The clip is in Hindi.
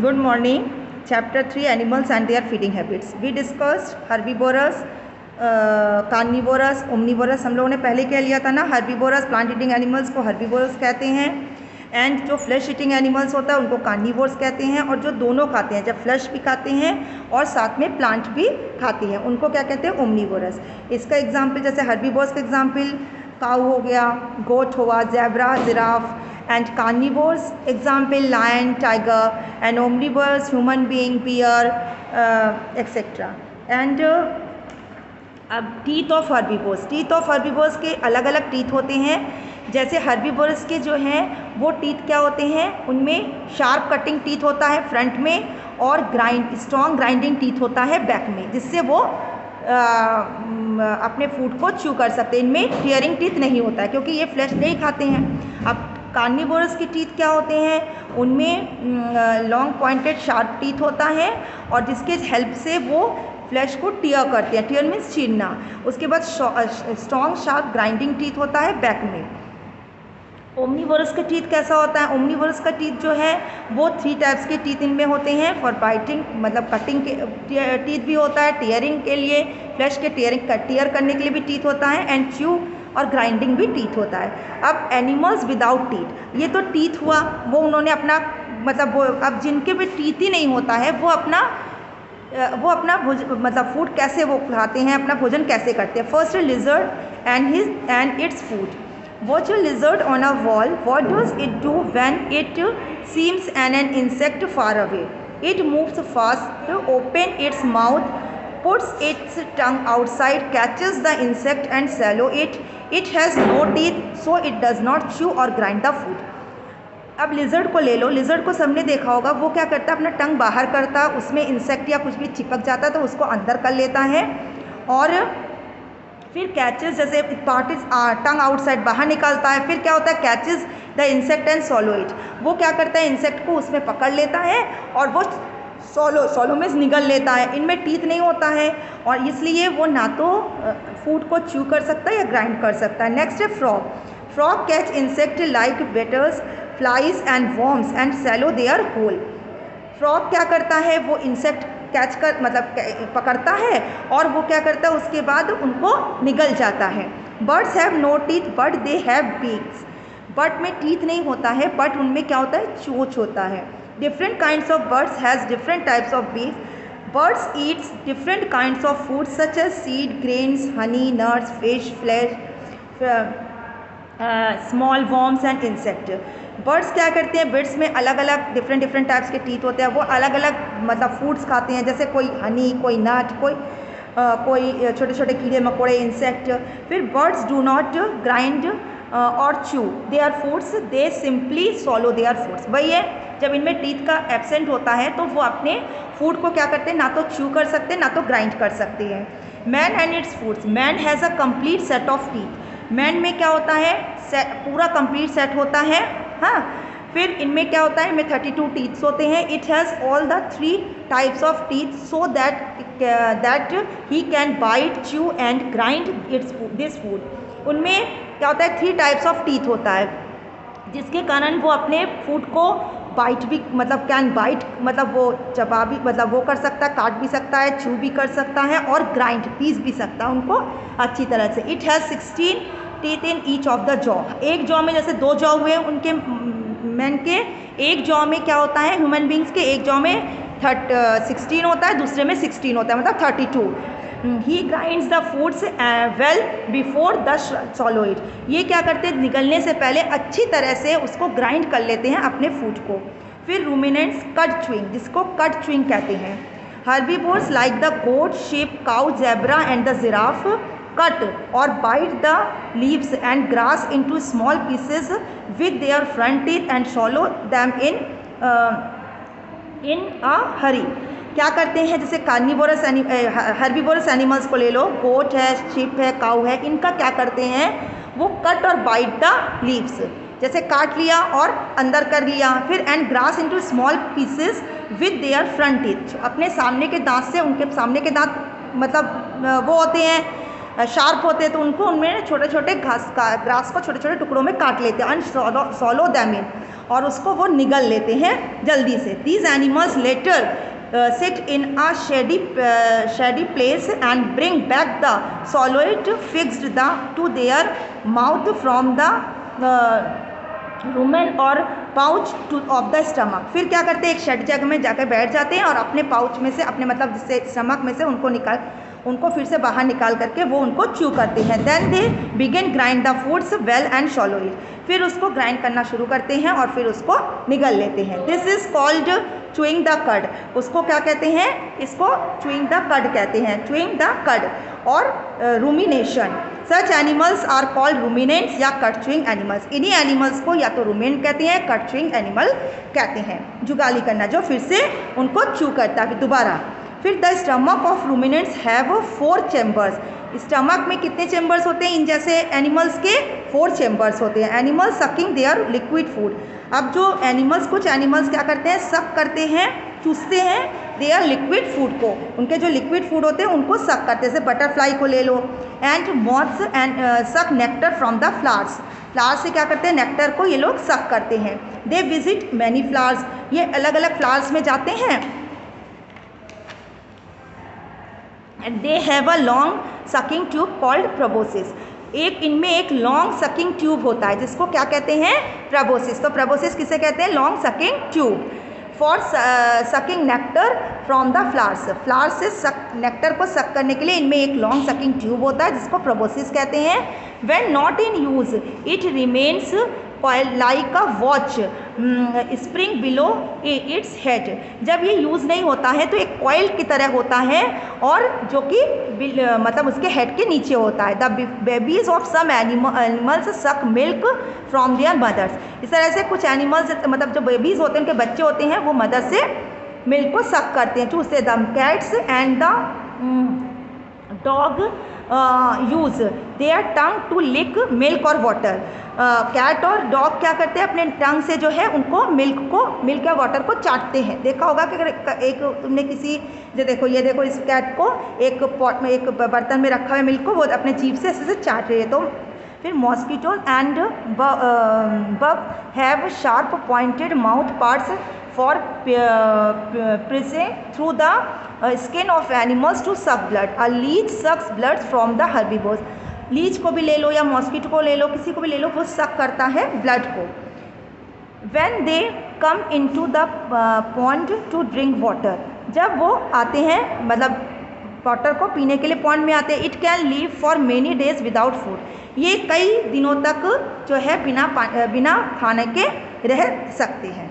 Good morning. Chapter 3 Animals and their feeding habits. We discussed herbivorous, carnivorous, omnivorous. हम लोगों ने पहले कह लिया था ना, herbivorous प्लांट ईटिंग एनिमल्स को herbivorous कहते हैं, एंड जो फ्लैश ईटिंग एनिमल्स होता है उनको कार्निवोर्स कहते हैं, और जो दोनों खाते हैं, जब फ्लैश भी खाते हैं और साथ में प्लांट भी खाते हैं, उनको क्या कहते हैं, ओमनीवोरस. इसका एग्जाम्पल जैसे हर्बीवोर्स का एग्जाम्पल काऊ हो गया, गोट हुआ, zebra, giraffe. And carnivores example lion, tiger, and omnivores human being, bear, etc. And अब teeth of herbivores. Teeth of herbivores के अलग अलग टीथ होते हैं. जैसे हर्बीवोर्स के जो हैं वो टीथ क्या होते हैं, उनमें शार्प कटिंग टीथ होता है फ्रंट में, और स्ट्रॉन्ग ग्राइंडिंग टीथ होता है बैक में, जिससे वो अपने फूड को च्यू कर सकते हैं. इनमें टीयरिंग टीथ नहीं होता है क्योंकि ये फ्लैश नहीं खाते हैं. अब कार्निवोरस की टीथ क्या होते हैं, उनमें लॉन्ग पॉइंटेड शार्प टीथ होता है, और जिसके हेल्प से वो फ्लैश को टीयर करते हैं. टीयर मीन्स चीरना. उसके बाद स्ट्रॉन्ग शार्प ग्राइंडिंग टीथ होता है बैक में. ओमनीवोरस का टीथ कैसा होता है, ओमनीवोरस का टीथ जो है वो 3 टाइप्स के टीथ इनमें होते हैं. फॉर बाइटिंग मतलब कटिंग के टीथ भी होता है, टीयरिंग के लिए फ्लैश के टीयर करने के लिए भी टीथ होता है, एंड च्यू और ग्राइंडिंग भी टीथ होता है. अब एनिमल्स विदाउट टीथ, ये तो टीथ हुआ, वो उन्होंने अपना मतलब वो, अब जिनके भी टीथ ही नहीं होता है वो अपना मतलब फूड कैसे वो खाते हैं, अपना भोजन कैसे करते हैं. First lizard and its food. Watch a lizard on a wall. What does it do when it sees an insect far away? It moves fast, opens its mouth, puts its tongue outside, catches the insect and swallows it. It has no teeth, so it does not chew or grind the food. अब लिजर्ड को ले लो. लिजर्ड को सबने देखा होगा, वो क्या करता है, अपना टंग बाहर करता, उसमें इंसेक्ट या कुछ भी चिपक जाता है तो उसको अंदर कर लेता है, और फिर कैचेस, जैसे पार्ट इज टंग आउटसाइड, बाहर निकालता है. फिर क्या होता है, catches the insect and सॉलो it. वो क्या करता है, इंसेक्ट को उसमें पकड़ लेता है और वो सॉलो में निगल लेता है. इनमें टीथ नहीं होता है, और इसलिए वो ना तो फूड को च्यू कर सकता है या ग्राइंड कर सकता है. नेक्स्ट है frog. Frog catch insect like beetles, flies and worms and swallow their whole. Frog क्या करता है, वो इंसेक्ट कैच कर मतलब पकड़ता है, और वो क्या करता है, उसके बाद उनको निगल जाता है. Birds have no teeth but they have beaks. Bird में टीथ नहीं होता है, बट उनमें क्या होता है, चोंच होता है. Different kinds of birds has different types of beaks. Birds eats different kinds of food such as seed, grains, honey, nuts, fish, flesh, small worms and insect. बर्ड्स क्या करते हैं, बर्ड्स में अलग अलग डिफरेंट टाइप्स के टीथ होते हैं. वो अलग अलग मतलब फूड्स खाते हैं, जैसे कोई हनी, कोई नट, कोई छोटे छोटे कीड़े मकोड़े, इंसेक्ट. फिर birds do not grind or chew their foods, they simply swallow their foods. वही है, जब इनमें टीथ का एब्सेंट होता है तो वो अपने फूड को क्या करते हैं, ना तो च्यू कर सकते हैं ना तो ग्राइंड कर सकते हैं. Man and it's foods. Man has a complete set of teeth. Man में क्या होता है, पूरा कंप्लीट सेट होता है. हाँ, फिर इनमें क्या होता है, इनमें 32 टीथ्स होते हैं. It has all the 3 types of teeth so that he can bite, chew and grind this food. उनमें क्या होता है, 3 टाइप्स ऑफ टीथ होता है, जिसके कारण वो अपने फूड को बाइट भी मतलब कैन बाइट मतलब वो चबा भी मतलब वो कर सकता है, काट भी सकता है, च्यू भी कर सकता है, और ग्राइंड पीस भी सकता है उनको अच्छी तरह से. It has 16 teeth in each of the jaw. एक जॉ में जैसे 2 जॉ हुए उनके मैन के, एक जॉ में क्या होता है, ह्यूमन बींग्स के एक जॉ में 16 होता है, दूसरे में 16 होता है, मतलब 32. He grinds the foods well before the swallow it. ये क्या करते हैं, निगलने से पहले अच्छी तरह से उसको ग्राइंड कर लेते हैं अपने फूड को. फिर रूमिनेंट्स कट च्यूइंग, जिसको कट च्यूइंग कहते हैं. Herbivores like the goat, sheep, cow, zebra and the giraffe cut or bite the leaves and grass into small pieces with their front teeth and swallow them in a hurry. क्या करते हैं, जैसे कार्निवोरस हर्बीवोरस एनिमल्स को ले लो, गोट है, शीप है, काऊ है. इनका क्या करते हैं, वो कट और बाइट द लीव्स, जैसे काट लिया और अंदर कर लिया. फिर and grass into small pieces with their front teeth. अपने सामने के दांत से, उनके सामने के दांत मतलब वो होते हैं शार्प होते हैं, तो उनको उनमें छोटे छोटे ग्रास को छोटे छोटे टुकड़ों में काट लेते हैं. एंड सॉलो दैम इन, और उसको वो निगल लेते हैं जल्दी से। These animals later sit in a shady place and bring back the solid fixed to their mouth from the rumen or pouch of the stomach. फिर क्या करते हैं, एक शेड जगह में जाकर बैठ जाते हैं और अपने पाउच में से, अपने मतलब जिससे स्टमक में से उनको फिर से बाहर निकाल करके वो उनको च्यू करते हैं। Then they begin grind the foods well and swallow it. फिर उसको ग्राइंड करना शुरू करते हैं और फिर उसको निगल लेते हैं। This is called chewing the कड। उसको क्या कहते हैं, इसको चुइंग द कड कहते हैं, चुइंग द कड। और rumination, such animals are called ruminants या कट चुइंग एनिमल्स। इन्हीं एनिमल्स को या तो रूमिनेंट कहते हैं, कट चुइंग एनिमल कहते हैं। जुगाली करना, जो फिर से उनको च्यू करता है दोबारा। फिर the stomach of ruminants have 4 chambers. Stomach में कितने चैम्बर्स होते हैं इन जैसे एनिमल्स के? 4 चैम्बर्स होते हैं। Animals sucking their liquid food. अब जो एनिमल्स, कुछ एनिमल्स क्या करते हैं, सक करते हैं, चूसते हैं देयर लिक्विड फूड को। उनके जो लिक्विड फूड होते हैं उनको सक करते हैं, जैसे बटरफ्लाई को ले लो। एंड मॉथ्स एंड सक nectar from the flowers. Flowers से क्या करते हैं, नेक्टर को ये लोग सक करते हैं। They visit many flowers. ये अलग अलग फ्लावर्स में जाते हैं। They have a long sucking tube called proboscis. इनमें एक लॉन्ग सकिंग ट्यूब होता है जिसको क्या कहते हैं, प्रोबोसिस। तो प्रोबोसिस किसे कहते हैं, long sucking tube. For sucking nectar from the flowers. Flowers से नेक्टर को सक करने के लिए इनमें एक लॉन्ग सकिंग ट्यूब होता है जिसको प्रोबोसिस कहते हैं। When not in use it remains like a watch spring below its head. जब ये यूज़ नहीं होता है तो एक कॉइल की तरह होता है और जो कि मतलब उसके हेड के नीचे होता है। The babies of some animals suck milk from their mothers. इस तरह से कुछ एनिमल्स, मतलब जो बेबीज़ होते हैं, उनके बच्चे होते हैं, वो मदर से मिल्क को सक करते हैं, चूसते। The cats and the dog use their tongue to lick milk और वाटर। कैट और डॉग क्या करते हैं, अपने टंग से जो है उनको मिल्क या वाटर को चाटते हैं। देखा होगा कि अगर एक तुमने किसी, जो देखो ये देखो, इस कैट को एक पॉट में, एक बर्तन में रखा हुआ मिल्क को वो अपने जीभ से ऐसे चाट रही है। तो फिर mosquito and bug have sharp pointed mouth parts for piercing through the skin of animals to suck blood. A leech sucks blood from the herbivores. Leech को भी ले लो या मॉस्किटो को ले लो, किसी को भी ले लो, वो सक करता है ब्लड को। When they come into the pond to drink water. जब वो आते हैं, मतलब वाटर को पीने के लिए पॉन्ड में आते हैं। It can leave for many days without food. ये कई दिनों तक जो है बिना खाने के रह सकते हैं।